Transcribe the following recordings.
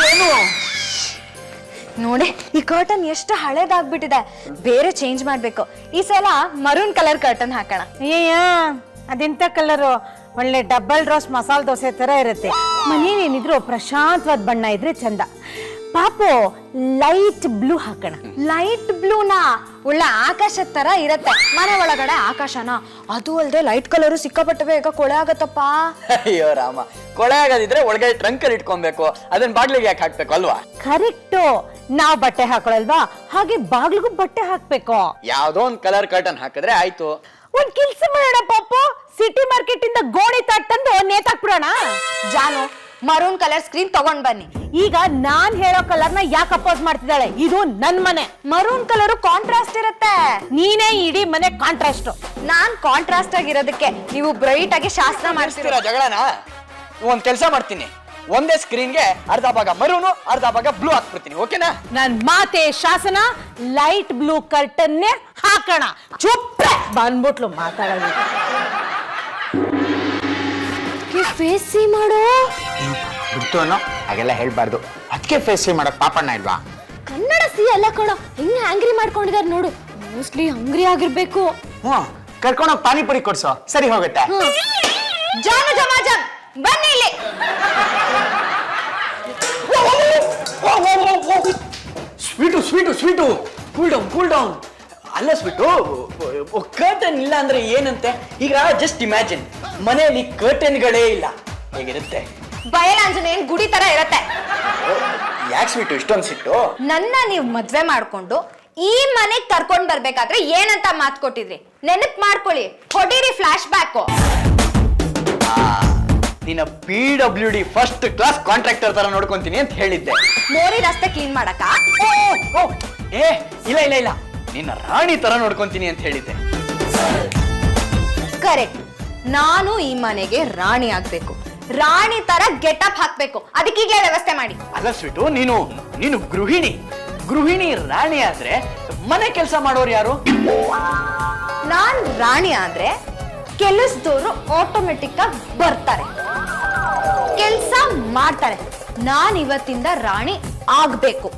ಏನು ನೋಡಿ ಈ ಕರ್ಟನ್ ಎಷ್ಟು ಹಳೇದಾಗ್ಬಿಟ್ಟಿದೆ, ಬೇರೆ ಚೇಂಜ್ ಮಾಡ್ಬೇಕು. ಈ ಸಲ ಮರೂನ್ ಕಲರ್ ಕರ್ಟನ್ ಹಾಕೋಣ. ಅಯ್ಯಯ್ಯ ಅದೆಂತ ಕಲರು, ಒಳ್ಳೆ ಡಬಲ್ ರೋಸ್ಟ್ ಮಸಾಲೆ ದೋಸೆ ತರ ಇರುತ್ತೆ. ಮನೇನೇನಿದ್ರು ಪ್ರಶಾಂತವಾದ ಬಣ್ಣ ಇದ್ರೆ ಚಂದ. ಪಾಪು ಲೈಟ್ ಬ್ಲೂ ಹಾಕೋಣ. ಲೈಟ್ ಬ್ಲೂನಾ? ಒಳ್ಳೆ ಆಕಾಶದ ತರ ಇರತ್ತೆ. ಮನೆ ಒಳಗಡೆ ಆಕಾಶನ, ಅದು ಅಲ್ಲದೆ ಲೈಟ್ ಕಲರು ಸಿಕ್ಕಾಪಟ್ಟೆ ಬೇಗ ಕೊಳೆ ಆಗತ್ತಪ್ಪ. ಅಯ್ಯೋ ರಾಮ, ಕೊಳೆ ಆಗೋದಿದ್ರೆ ಒಳಗಡೆ ಟ್ರಂಕಲ್ಲಿ ಇಟ್ಕೊಬೇಕು, ಅದನ್ನ ಬಾಗ್ಲಿಗೆ ಯಾಕೆ ಹಾಕ್ಬೇಕು ಅಲ್ವಾ? ಕರೆಕ್ಟು, ನಾವ್ ಬಟ್ಟೆ ಹಾಕೊಳಲ್ವಾ, ಹಾಗೆ ಬಾಗ್ಲಿಗೂ ಬಟ್ಟೆ ಹಾಕ್ಬೇಕು. ಯಾವ್ದೋ ಒಂದ್ ಕಲರ್ ಕರ್ಟನ್ ಹಾಕಿದ್ರೆ ಆಯ್ತು. ಒಂದ್ ಕೆಲ್ಸ ಮಾಡೋಣ ಪಾಪು, ಸಿಟಿ ಮಾರ್ಕೆಟ್ ಇಂದ ಗೋಣಿ ತಾಟ್ ತಂದು ನೇತಾಕ್ಬಿಡೋಣ. ಜಾನು, ಮರೂನ್ ಕಲರ್ ಸ್ಕ್ರೀನ್ ತಗೊಂಡ್ ಬನ್ನಿ. ಈಗ ನಾನ್ ಹೇಳೋ ಕಲರ್ನ ಯಾಕೆ ಅಪೋಸ್ ಮಾಡ್ತಿದ್ದಾಳೆ? ಇದು ನನ್ ಮನೆ. ಮರೂನ್ ಕಲರ್ ಕಾಂಟ್ರಾಸ್ಟ್ ಇರುತ್ತೆ. ನೀನೇ ಇಡೀ ಮನೆ ಕಾಂಟ್ರಾಸ್ಟ್. ನಾನ್ ಕಾಂಟ್ರಾಸ್ಟ್ ಆಗಿರೋದಕ್ಕೆ ನೀವು ಬ್ರೈಟ್ ಆಗಿ ಶಾಸ್ತ್ರ ಮಾಡಿಸ್ತೀರಾ. ಜಗಳನ ಒಂದ್ ಕೆಲ್ಸ ಮಾಡ್ತೀನಿ, ಒಂದೇ ಸ್ಕ್ರೀನ್ಗೆ ಅರ್ಧ ಭಾಗ ಮರೂನು ಅರ್ಧ ಭಾಗ ಬ್ಲೂ ಹಾಕ್ಬಿಡ್ತೀನಿ, ಓಕೆನಾ? ನನ್ ಮಾತೆ ಶಾಸನ, ಲೈಟ್ ಬ್ಲೂ ಕರ್ಟನ್ನೇ ಹಾಕೋಣ. ಚುಪ್ಪ ಬಂದ್ಬಿಟ್ಲು ಮಾತಾಡೋದು. ಫೇಸ್ ಸಿ ಮಾಡೋ ಬಿಡ್ತು ಅನ್ನೋ ಹಾಗೆಲ್ಲ ಹೇಳ್ಬಾರ್ದು. ಅದಕ್ಕೆ ಫೇಸ್ ಮಾಡಕ್ ಪಾಪಣ್ಣ ಇಲ್ವಾ? ಕನ್ನಡ ಸಿ ಅಲ್ಲ ಕಣೋ, ಹೆಂಗ್ ಆಂಗ್ರಿ ಮಾಡ್ಕೊಂಡಿದಾರೆ ನೋಡು. ಮೋಸ್ಟ್ಲಿ ಹಂಗ್ರಿ ಆಗಿರ್ಬೇಕು. ಕರ್ಕೊಂಡೋಗಿ ಪಾನಿಪುರಿ ಕೊಡ್ಸೋ, ಸರಿ ಹೋಗುತ್ತೆ. ಜಾನು ಜಮಾಜಮ್ ಬನ್ನಿ ಇಲ್ಲಿ. Sweet sweet sweet, cool down cool down. ಅಲ್ಲ ಸ್ವೀಟು, ಕರ್ಟನ್ ಇಲ್ಲ ಅಂದ್ರೆ ಏನಂತೆ? ಈಗ ಜಸ್ಟ್ ಇಮ್ಯಾಜಿನ್, ಮನೆಯಲ್ಲಿ ಕರ್ಟನ್ಗಳೇ ಇಲ್ಲ, ಹೇಗಿರುತ್ತೆ? ಬಯಲಾಂಜನೇಯನ್ ಗುಡಿ ತರ ಇರತ್ತೆ. ಯಾಕೆ ಸ್ವೀಟು ಇಷ್ಟೊಂದು ಸಿಟ್ಟು? ನನ್ನ ನೀವು ಮದ್ವೆ ಮಾಡ್ಕೊಂಡು ಈ ಮನೆಗ್ ಕರ್ಕೊಂಡ್ ಬರ್ಬೇಕಾದ್ರೆ ಏನಂತ ಮಾತು ಕೊಟ್ಟಿದ್ರಿ ನೆನಪು ಮಾಡ್ಕೊಳ್ಳಿ. ಹೊಡೀರಿ ಫ್ಲಾಶ್ ಬ್ಯಾಕ್. ನಿನ್ನ PWD ಫಸ್ಟ್ ಕ್ಲಾಸ್ ಕಾಂಟ್ರಾಕ್ಟರ್ ತರ ನೋಡ್ಕೊಂತೀನಿ ಅಂತ ಹೇಳಿದ್ದೆ. ಮೋರಿ ರಸ್ತೆ ಕ್ಲೀನ್ ಮಾಡಕ? ಏ ಇಲ್ಲ ಇಲ್ಲ ಇಲ್ಲ, ನಿನ್ನ ರಾಣಿ ತರ ನೋಡ್ಕೊಂತೀನಿ ಅಂತ ಹೇಳಿದ್ದೆ. ಕರೆಕ್ಟ್, ನಾನು ಈ ಮನೆಗೆ ರಾಣಿ ಆಗ್ಬೇಕು, ರಾಣಿ ತರ ಗೆಟಪ್ ಹಾಕ್ಬೇಕು. ಅದಕ್ಕೀಗಲೇ ವ್ಯವಸ್ಥೆ ಮಾಡಿ. ಅಲ್ಲ ಸ್ವೀಟು, ನೀನು ಗೃಹಿಣಿ ರಾಣಿ ಆದ್ರೆ ಮನೆ ಕೆಲಸ ಮಾಡೋರು ಯಾರು? ನಾನ್ ರಾಣಿ ಆದ್ರೆ ಕೆಲಸದವರು ಆಟೋಮೆಟಿಕ್ ಆಗಿ ಬರ್ತಾರೆ, ಕೆಲ್ಸ ಮಾಡ್ತಾರೆ. ನಾನ್ ಇವತ್ತಿಂದ ರಾಣಿ ಆಗ್ಬೇಕು.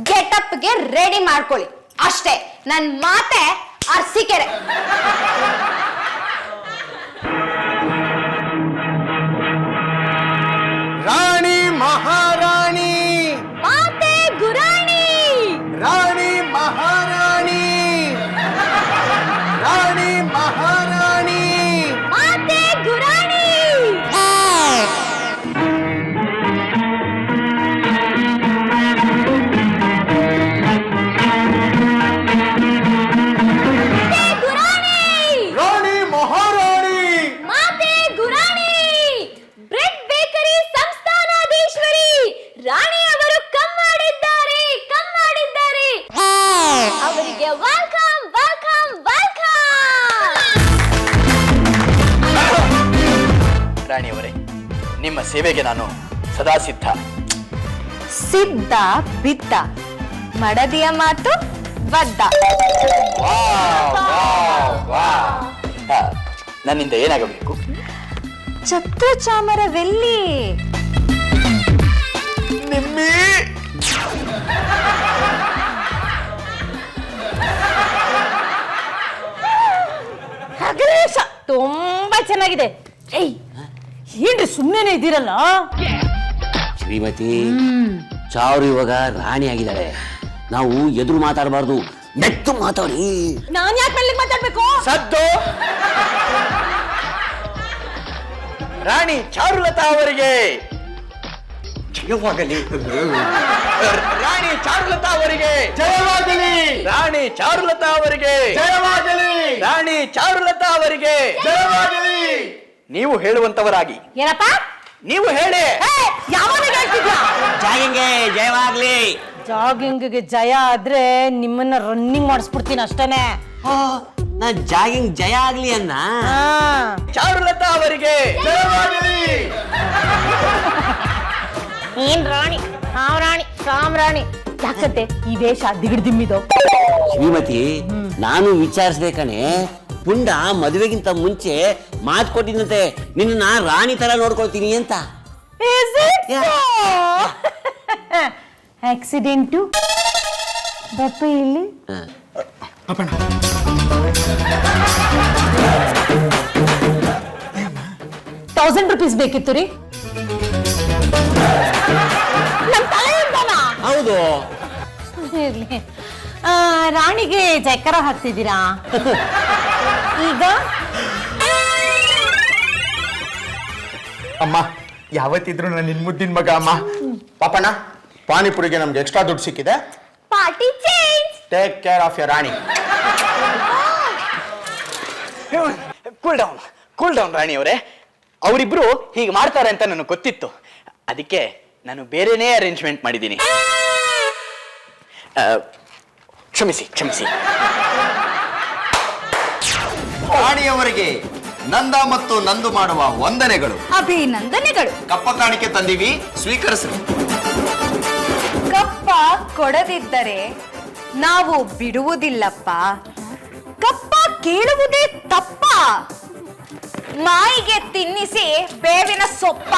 ಗೆಟಪ್ಗೆ ರೆಡಿ ಮಾಡ್ಕೊಳ್ಳಿ ಅಷ್ಟೇ. ನನ್ ಮಾತೆ ಅರ್ಸಿಕೆರೆ. ರಾಣಿ ಮಹಾರಾಣಿ, ಮಾತೆ ಗುರಾಣಿ, ರಾಣಿ ಮಹಾರಾಣಿ, ರಾಣಿ ಮಹಾರಾಣಿ, ಮಾತೆ ಗುರಾಣಿ. ರಾಣಿ ಮಹಾರಾಣಿ, ಮಾತೆ ಗುರಾಣಿ, ಬ್ರೆಡ್ ಬೇಕರಿ ಸಂಸ್ಥಾನಾಧೀಶ್ವರಿ ರಾಣಿ ಅವರು ಕಮ್ ಮಾಡಿದ್ದಾರೆ. ಅವರಿಗೆ ವೆಲ್ಕಮ್ ವೆಲ್ಕಮ್ ವೆಲ್ಕಮ್. ರಾಣಿಯವರೇ, ನಿಮ್ಮ ಸೇವೆಗೆ ನಾನು ಸದಾ ಸಿದ್ಧ. ಸಿದ್ಧ ಬಿದ್ದ, ಮಡದಿಯ ಮಾತು ಬದ್ದ. ನನ್ನಿಂದ ಏನಾಗಬೇಕು? ಛತ್ರ ಚಾಮರವೆಲ್ಲಿ? ನಿಮ್ಮಿ ತುಂಬಾ ಚೆನ್ನಾಗಿದೆ. ಏಯ್ ಏನ್ರಿ ಸುಮ್ಮನೆ ಇದ್ದೀರಲ್ಲ? ಶ್ರೀಮತಿ, ಚಾರು ಇವಾಗ ರಾಣಿ ಆಗಿದ್ದಾರೆ. ನಾವು ಎದುರು ಮಾತಾಡಬಾರ್ದು, ಮೆತ್ತು ಮಾತಾಡಿ. ನಾನ್ ಯಾಕೆ ಮೆಲ್ಲಿಗೆ ಮಾತಾಡ್ಬೇಕು? ಸದ್ದು. ರಾಣಿ ಚಾರುಲತಾ ಅವರಿಗೆ ಜಯವಾಗಲಿ. ರಾಣಿ ಚಾರುಲತಾ ಅವರಿಗೆ ಜಯವಾಗಲಿ, ರಾಣಿ ಚಾರುಲತಾ ಅವರಿಗೆ ಜಯವಾಗಲಿ, ರಾಣಿ ಚಾರುಲತಾ ಅವರಿಗೆ ಜಯವಾಗಲಿ. ನೀವು ಹೇಳುವಂತವರಾಗಿ. ಏನಪ್ಪ ನೀವು ಹೇಳಿ. ಯಾವಾಗ ಹೇಳ್ತಿದ್ಯಾ? ಜಾಗಿಂಗೆ ಜಯವಾಗ್ಲಿ. ಜಾಗಿಂಗ್ಗೆ ಜಯ ಆದ್ರೆ ನಿಮ್ಮನ್ನ ರನ್ನಿಂಗ್ ಮಾಡಿಸ್ಬಿಡ್ತೀನಿ ಅಷ್ಟೇನೆ. ನಾನ್ ಜಾಗಿಂಗ್ ಜಯ ಆಗ್ಲಿ ಅನ್ನ. ಚಾರುಲತಾ ಅವರಿಗೆ ಜಯವಾಗಲಿ. ಏನ್ ರಾಣಿ, ರಾಣಿ ಯಾಕಂತೆ ಈ ವೇಷ ದಿಗಿಡ್ದಿಮ್ಮಿದು? ಶ್ರೀಮತಿ, ನಾನು ವಿಚಾರಿಸ್ಬೇಕಣೆ. ಪುಂಡ ಮದುವೆಗಿಂತ ಮುಂಚೆ ಮಾತು ಕೊಟ್ಟಿದ್ದಂತೆ ನಿನ್ನ ರಾಣಿ ತರ ನೋಡ್ಕೊಳ್ತೀನಿ ಅಂತ. ಆಕ್ಸಿಡೆಂಟು ಬಪ್ಪ ಇಲ್ಲಿ ಪಾಪಣ್ಣ 1000 ರೂಪೀಸ್ ಬೇಕಿತ್ತು ರೀ. ನಮ್ ತಲೆ ಇದ್ದಾನ? ಹೌದು. ಇರ್ಲಿ. ರಾಣಿಗೆ ಜಯಕರ ಹಾಕ್ತಿದ್ದೀರಾ ಈಗ? ಅಮ್ಮ ಯಾವತ್ತಿದ್ರು ನಾನು ನಿನ್ ಮುದ್ದಿನ ಮಗ ಅಮ್ಮ. ಪಾಪಣ್ಣ ಪಾನಿಪುರಿಗೆ ನಮ್ಗೆ ಎಕ್ಸ್ಟ್ರಾ ದುಡ್ಡು ಸಿಕ್ಕಿದೆ. Party change. Take care of your Rani. Cool down Rani ಅವರೇ. ಅವರಿಬ್ರು ಹೀಗೆ ಮಾಡ್ತಾರೆ ಅಂತ ನನಗೆ ಗೊತ್ತಿತ್ತು. ಅದಕ್ಕೆ ನಾನು ಬೇರೆನೇ ಅರೇಂಜ್ಮೆಂಟ್ ಮಾಡಿದ್ದೀನಿ. ಕ್ಷಮಿಸಿ. ರಾಣಿಯವರಿಗೆ ನಂದ ಮತ್ತು ನಂದು ಮಾಡುವ ವಂದನೆಗಳು, ಅಭಿನಂದನೆಗಳು. ಕಪ್ಪ ಕಾಣಿಕೆ ತಂದಿವಿ, ಸ್ವೀಕರಿಸಿ. ಕಪ್ಪ ಕೊಡದಿದ್ದರೆ ನಾವು ಬಿಡುವುದಿಲ್ಲಪ್ಪ. ಕಪ್ಪ ಕೇಳುವುದೇ ತಪ್ಪ. ಮಾಯಿಗೆ ತಿನ್ನಿಸಿ ಬೇವಿನ ಸೊಪ್ಪ.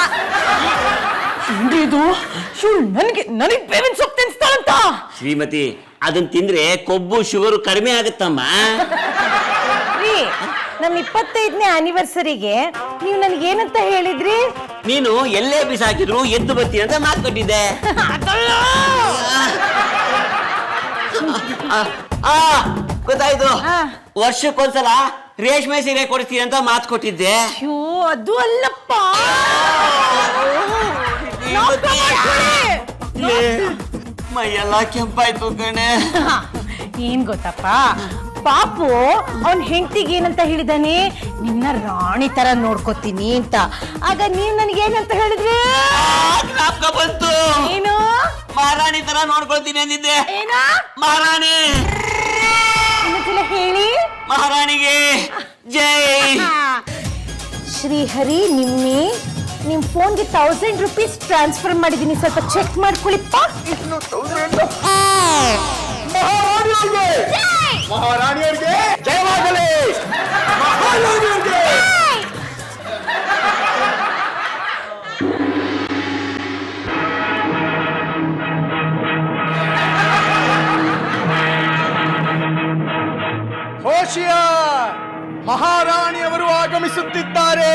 ಇದು ನನಗೆ ಬೇವಿನ ಸೊಪ್ಪು ತಿನ್ನಿಸ್ತಾಳಂತ. ಶ್ರೀಮತಿ, ಅದನ್ನ ತಿಂದ್ರೆ ಕೊಬ್ಬು ಶುಗರು ಕಡಿಮೆ ಆಗುತ್ತಮ್ಮ. ರೀ, ನಮ್ಮ 25ನೇ ಆನಿವರ್ಸರಿಗೆ ನೀವು ನನಗೇನಂತ ಹೇಳಿದ್ರಿ? ನೀನು ಎಲ್ಲೇ ಬಿಸಾಕಿದ್ರು ಎದ್ದು ಬರ್ತೀನಿ ಅಂತ ಮಾತು ಕೊಟ್ಟಿದ್ದೆ. ಗೊತ್ತಾಯ್ತು. ವರ್ಷಕ್ಕೊಂದ್ಸಲ ರೇಷ್ಮೆ ಸೀರೆ ಕೊಡ್ತೀನಿ ಅಂತ ಮಾತು ಕೊಟ್ಟಿದ್ದೆ. ಅಯ್ಯೋ, ಅದು ಅಲ್ಲಪ್ಪ. ಮೈಯೆಲ್ಲ ಕೆಂಪಾಯ್ತು ಕಣೆ. ಏನ್ ಗೊತ್ತಪ್ಪ, ಪಾಪು ಅವನ್ ಹೆಂಡತಿಗೆ ಏನಂತ ಹೇಳಿದಾನೆ, ನಿನ್ನ ರಾಣಿ ತರ ನೋಡ್ಕೋತೀನಿ ಅಂತ. ಆಗ ನೀವ್ ನನಗೇನಂತ ಹೇಳಿದ್ರಿ? ಜ್ಞಾಪಕ ಬಂತು. ಏನು? ಮಹಾರಾಣಿ ತರ ನೋಡ್ಕೊಳ್ತೀನಿ ಅಂದಿದ್ದೆ. ಏನ? ಮಹಾರಾಣಿ. ಇನ್ನೊಂದ್ಸಲ ಹೇಳಿ. ಮಹಾರಾಣಿಗೆ ಜೈ. ಶ್ರೀಹರಿ, ನಿಮ್ ಫೋನ್ಗೆ 1000 ರೂಪೀಸ್ ಟ್ರಾನ್ಸ್ಫರ್ ಮಾಡಿದೀನಿ, ಸ್ವಲ್ಪ ಚೆಕ್ ಮಾಡ್ಕೊಳ್ಳಿಪ್ಪ. ಮಹಾರಾಣಿಯವರಿಗೆ ಜಯವಾಗಲಿ. ಮಹಾರಾಣಿಯವರಿಗೆ ಹೋಶಿಯಾರ್, ಮಹಾರಾಣಿಯವರು ಆಗಮಿಸುತ್ತಿದ್ದಾರೆ.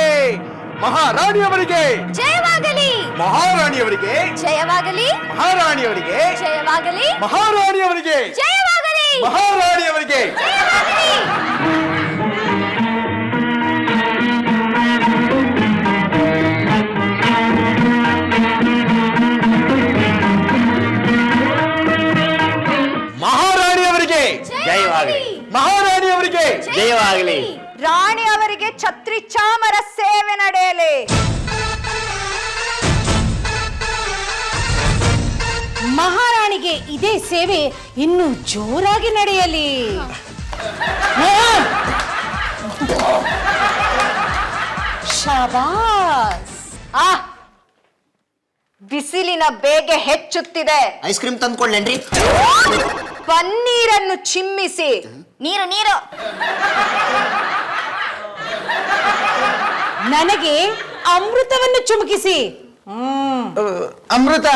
ಮಹಾರಾಣಿಯವರಿಗೆ ಜಯವಾಗಲಿ. ಮಹಾರಾಣಿಯವರಿಗೆ ಜಯವಾಗಲಿ. ಮಹಾರಾಣಿಯವರಿಗೆ ಜಯವಾಗಲಿ. ಮಹಾರಾಣಿಯವರಿಗೆ ಜಯವಾಗಲಿ. ಮಹಾರಾಣಿಯವರಿಗೆ ಜಯವಾಗಲಿ. ಮಹಾರಾಣಿಯವರಿಗೆ ಜಯವಾಗಲಿ. ಮಹಾರಾಣಿಯವರಿಗೆ ಜಯವಾಗಲಿ. ರಾಣಿ ಅವರಿಗೆ ಛತ್ರಿ ಚಾಮರ ಸೇವೆ ನಡೆಯಲಿ. ಮಹಾರಾಣಿಗೆ ಇದೇ ಸೇವೆ ಇನ್ನು ಜೋರಾಗಿ ನಡೆಯಲಿ. ಶಾಬಾಸ್. ಬಿಸಿಲಿನ ಬೇಗೆ ಹೆಚ್ಚುತ್ತಿದೆ. ಐಸ್ ಕ್ರೀಮ್ ತಂದ್ಕೊಳ್ಳೇನ್ರಿ? ಪನ್ನೀರನ್ನು ಚಿಮ್ಮಿಸಿ. ನೀರು ನನಗೆ ಅಮೃತವನ್ನು ಚುಮುಕಿಸಿ. ಅಮೃತ.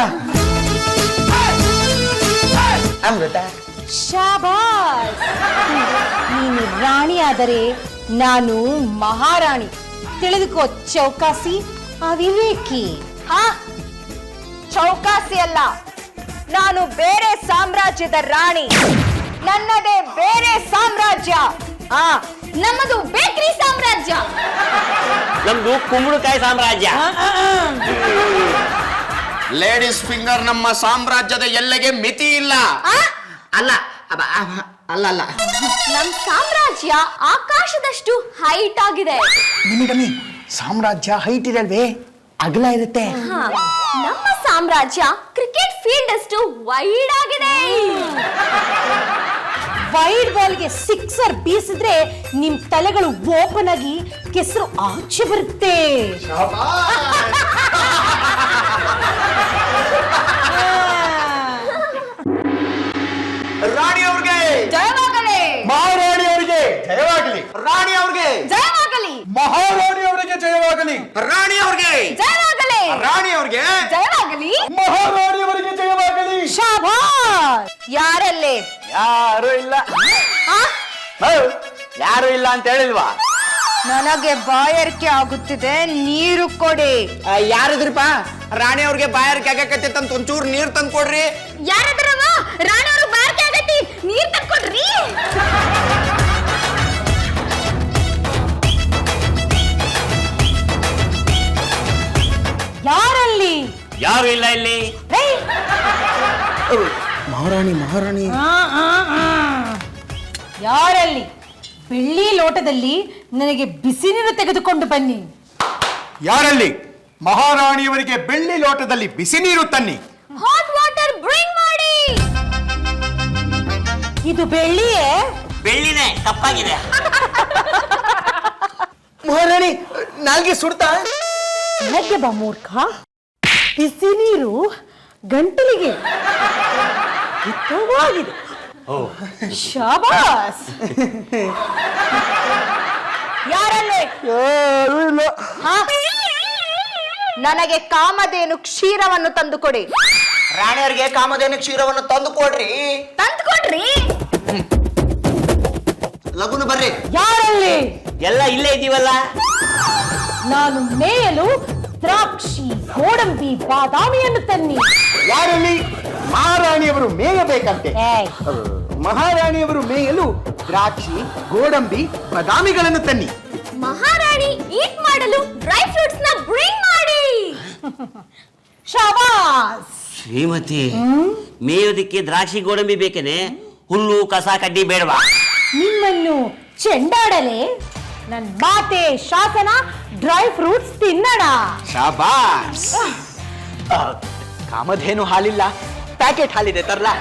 ಅಮೃತ. ಶಾಬಾಸ್. ನೀನು ರಾಣಿ ಆದರೆ ನಾನು ಮಹಾರಾಣಿ. ತಿಳಿದುಕೋ ಚೌಕಾಸಿ, ಅವಿವೇಕಿ. ಚೌಕಾಸಿ ಅಲ್ಲ, ನಾನು ಬೇರೆ ಸಾಮ್ರಾಜ್ಯದ ರಾಣಿ. ನನ್ನದೇ ಬೇರೆ ಸಾಮ್ರಾಜ್ಯ. ನಮ್ಮದು ಬೇಕರಿ ಸಾಮ್ರಾಜ್ಯ. ನಮ್ದು ಕುಂಬಳಕಾಯಿ ಸಾಮ್ರಾಜ್ಯ. ಲೇಡೀಸ್ ಫಿಂಗರ್ ನಮ್ಮ ಸಾಮ್ರಾಜ್ಯದ ಎಲ್ಲೆಗೆ ಮಿತಿ ಇಲ್ಲ. ಅಲ್ಲ ಅಲ್ಲ ನಮ್ ಸಾಮ್ರಾಜ್ಯ ಆಕಾಶದಷ್ಟು ಹೈಟ್ ಆಗಿದೆ. ನಿಮಿಡಮಿ, ಸಾಮ್ರಾಜ್ಯ ಹೈಟ್ ಇರಲ್ವೇ, ಅಗಲ ಇರುತ್ತೆ. ನಮ್ಮ ಸಾಮ್ರಾಜ್ಯ ಕ್ರಿಕೆಟ್ ಫೀಲ್ಡ್ ಅಷ್ಟು ವೈಡ್ ಆಗಿದೆ. ವೈಡ್ ಬಾಲ್ಗೆ ಸಿಕ್ಸರ್ ಬೀಸಿದ್ರೆ ನಿಮ್ ತಲೆಗಳು ಓಪನ್ ಆಗಿ ಕೆಸರು ಆಚೆ ಬರುತ್ತೆ. ರಾಣಿಯವ್ರಿಗೆ ಜಯವಾಗಲಿ. ಮಹಾರಾಣಿಯವರಿಗೆ ಜಯವಾಗಲಿ. ರಾಣಿಯವ್ರಿಗೆ ಜಯವಾಗಲಿ. ಮಹಾರಾಣಿಯವರಿಗೆ ಜಯವಾಗಲಿ. ರಾಣಿಯವ್ರಿಗೆ ಜಯವಾಗಲಿ. ರಾಣಿಯವ್ರಿಗೆ ಜಯವಾಗಲಿ. ಮಹಾರಾಣಿಯವರಿಗೆ ಜಯವಾಗಲಿ. ಶಾಬಾಸ್. ಯಾರಲ್ಲೇ ಯಾರು ಇಲ್ಲ. ಯಾರು ಇಲ್ಲ ಅಂತ ಹೇಳಿಲ್ವಾ? ನನಗೆ ಬಾಯಾರಿಕೆ ಆಗುತ್ತಿದೆ, ನೀರು ಕೊಡಿ. ಯಾರಿದ್ರಿಪ್ಪ? ರಾಣಿ ಅವ್ರಿಗೆ ಬಾಯಾರಿಕೆ ಆಗಕತ್ತೈತೆ ಅಂತ ಒಂಚೂರು ನೀರು ತಂದು ಕೊಡ್ರಿ. ಯಾರದ್ರವ? ರಾಣಿ ಅವ್ರಿಗೆ ಬಾಯಾರಿಕೆ ಆಗತ್ತಿ, ನೀರ್ ತಕ್ಕೊಡ್ರಿ. ಯಾರಲ್ಲಿ? ಯಾರು ಇಲ್ಲ ಇಲ್ಲಿ. ಮಹಾರಾಣಿ ಯಾರಲ್ಲಿ? ಬೆಳ್ಳಿ ಲೋಟದಲ್ಲಿ ನನಗೆ ಬಿಸಿ ನೀರು ತೆಗೆದುಕೊಂಡು ಬನ್ನಿ. ಯಾರಲ್ಲಿ? ಮಹಾರಾಣಿಯವರಿಗೆ ಬೆಳ್ಳಿ ಲೋಟದಲ್ಲಿ ಬಿಸಿ ನೀರು ತನ್ನಿ. ಹಾಟ್ ವಾಟರ್ ಬ್ರಿಂಗ್ ಮಾಡಿ. ಇದು ಬೆಳ್ಳಿಯೇ? ಬೆಳ್ಳಿನೇ ಕಪ್ಪಾಗಿದೆ. ಮಹಾರಾಣಿ ನಾಲ್ಗೆ ಸುಡ್ತಾ? ಹೇಗೆ ಬಾ ಮೂರ್ಖ, ಬಿಸಿ ನೀರು ಗಂಟಲಿಗೆ ಹಿತವಾಗಿದೆ. ಶಾಬಾಸ್. ಯಾರಲ್ಲೇ? ಯಾರು ಇಲ್ಲ. ನನಗೆ ಕಾಮಧೇನು ಕ್ಷೀರವನ್ನು ತಂದುಕೊಡಿ. ರಾಣಿಯವ್ರಿಗೆ ಕಾಮಧೇನು ಕ್ಷೀರವನ್ನು ತಂದು ಕೊಡ್ರಿ. ತಂದುಕೊಡ್ರಿ. ಲಗುನು ಬರ್ರಿ. ಯಾರಲ್ಲಿ? ಎಲ್ಲ ಇಲ್ಲೇ ಇದೀವಲ್ಲ. ನಾನು ಮೇಯಲು ದ್ರಾಕ್ಷಿ, ಗೋಡಂಬಿ, ಬಾದಾಮಿಯನ್ನು ತನ್ನಿ. ಯಾರಲ್ಲಿ? ಮಹಾರಾಣಿಯವರು ಮೇಯಬೇಕಂತೆ. ಏಯ್, ಮಹಾರಾಣಿಯವರು ಮೇಯಲು ದ್ರಾಕ್ಷಿ, ಗೋಡಂಬಿ, ಬಾದಾಮಿಗಳನ್ನು ತನ್ನಿ. ಮಹಾರಾಣಿ ಈಟ್ ಮಾಡಲು ಡ್ರೈ ಫ್ರೂಟ್ಸ್ ನ ಬ್ರಿಂಗ್ ಮಾಡಿ. ಶಾಬಾಸ್. ಶ್ರೀಮತಿ, ಮೇಯೋದಕ್ಕೆ ದ್ರಾಕ್ಷಿ ಗೋಡಂಬಿ ಬೇಕೇನೆ? ಹುಲ್ಲು ಕಸ ಕಡ್ಡಿ ಬೇಡವಾ? ನಿಮ್ಮನ್ನು ಚೆಂಡಾಡಲೆ? ನನ್ನ ಮಾತೆ ಶಾಸನ, ಡ್ರೈ ಫ್ರೂಟ್ಸ್ ತಿನ್ನೋಣ. ಶಾಬಾಸ್. ಕಾಮಧೇನು ಹಾಲಿಲ್ಲ, ಪ್ಯಾಕೆಟ್ ಹಾಲಿದೆ ತರ್ಲಾ?